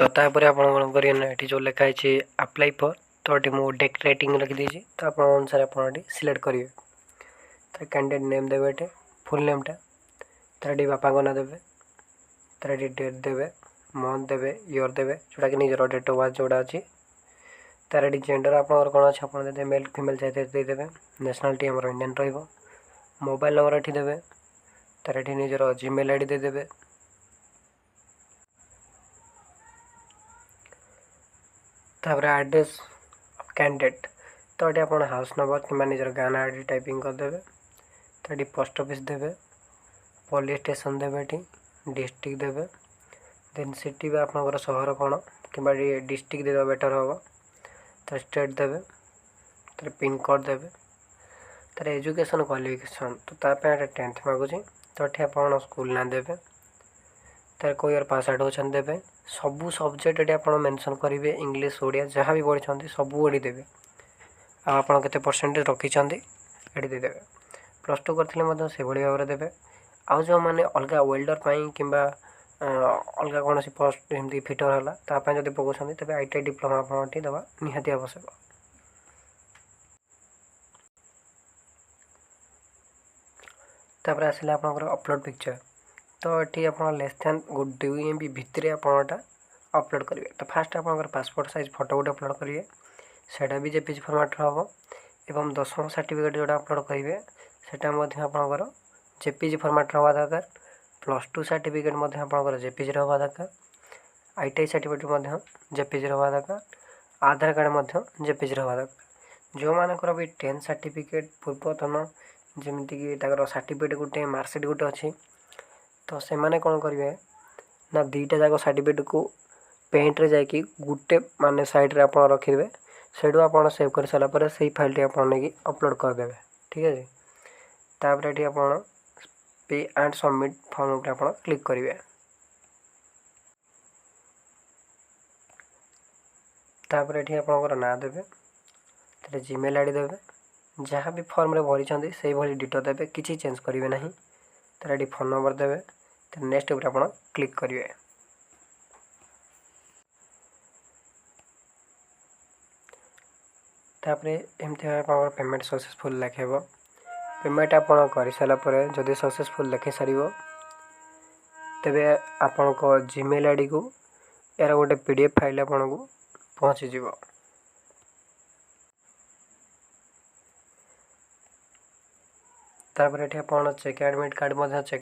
तो तापर आप करेंगे जो लिखाई अप्लाई फॉर तो ये मुझे डेट राइटिंग रखीदी तो आप अनुसार आप सिलेक्ट करेंगे तो कैंडिडेट नेम देवे ये फुल नेमटा तर ये बापा ना देवे तर ये डेट देवे मंथ देवे ईयर देवे जोटा कि निजर डेट ऑफ बर्थ जोड़ा अच्छी तार ये जेंडर आप कौन अच्छे आप मेल फीमेल चाहिए देदेवे नेशनालिटी आम इंडियन रोबाइल नंबर ये देवे तार ये निजर जीमेल आईडी देदेवे तापर एड्रेस ऑफ कैंडिडेट तो ये आप हाउस नंबर कि निजर गाँव आईडी टाइपिंग करदे तो ये पोस्ट ऑफिस देवे पुलिस स्टेशन देवे डिस्ट्रिक्ट देवे देन सिटी आपंकर सहर कौन कि डिस्ट्रिक्ट देवा बेटर हम तो स्टेट देवे तो पिन कोड देवे तर एजुकेशन क्वालिफिकेशन तो ताप 10th मागुच तो ये आप स्कूल ना देवे तर कोई इयर पास आउट होती देवे सबू सब्जेक्ट ये आप मेंशन करेंगे इंग्लीश ओडिया जहाँ भी पढ़ी सबू ये देवे आप परसेंटेज रखिंट ये देदेवे प्लस टू करते से भाव में देवे आउ जो मैंने अलग वेल्डर कि अलग कौन सी पोस्ट जमी फिटर है ताप जब पकाउं तेज ITI डिप्लोमा आप देवा निहाती आवश्यक। तापर आसला आप अपलोड पिक्चर तो ये आप लेस दैन 2 MB भितर आपटा अपलोड करेंगे तो फास्ट आप पासपोर्ट साइज फोटो गोटे अपलोड करेंगे सेटा भी JPG फॉर्मेट हम एवं 10th सर्टिफिकेट जोड़ा अपलोड करेंगे सेटा आपंकर JPG फॉर्मेट हवा दरकार प्लस 2 सर्टिफिकेट आपंकर JPG हवा दरकार ITI सर्टिफिकेट JPG हवा दरकार आधार कार्ड JPG हवा दरकार जो मानकर भी 10th सर्टिफिकेट पूर्वतन जमीक सर्टिफिकेट गोटे मार्कसीट गोटे अच्छी तो से मैंने कौन करेंगे ना दीटा जाक सर्टिफिकेट को पेंट रे जाकि गोटे माने साइड रे आप रखिदे सेठू आप सेव कर सारापर से फाइल टी नहीं अपलोड करदे ठीक है तापर ये आप पे एंड सबमिट फॉर्म उपर आप क्लिक करेंगे तापर ये आप ना देवे जीमेल आईडी देवे जहाँ भी फॉर्म रे भरी से भाई डिटो देवे किसी चेंज करेंगे ना तो ये फोन नंबर देवे तो नेक्स्ट उपर आप क्लिक करेंगे तापर एमती भाव पेमेंट सक्सेसफुल लिखेब पेमेंट आप कर सारापर जदि सक्सेसफुल लिखि सार तेरे आपण को जीमेल आईडी को यार गोटे PDF फाइल आपन को पहुँची जीव तापर ये आप चेक एडमिट कार्ड चेक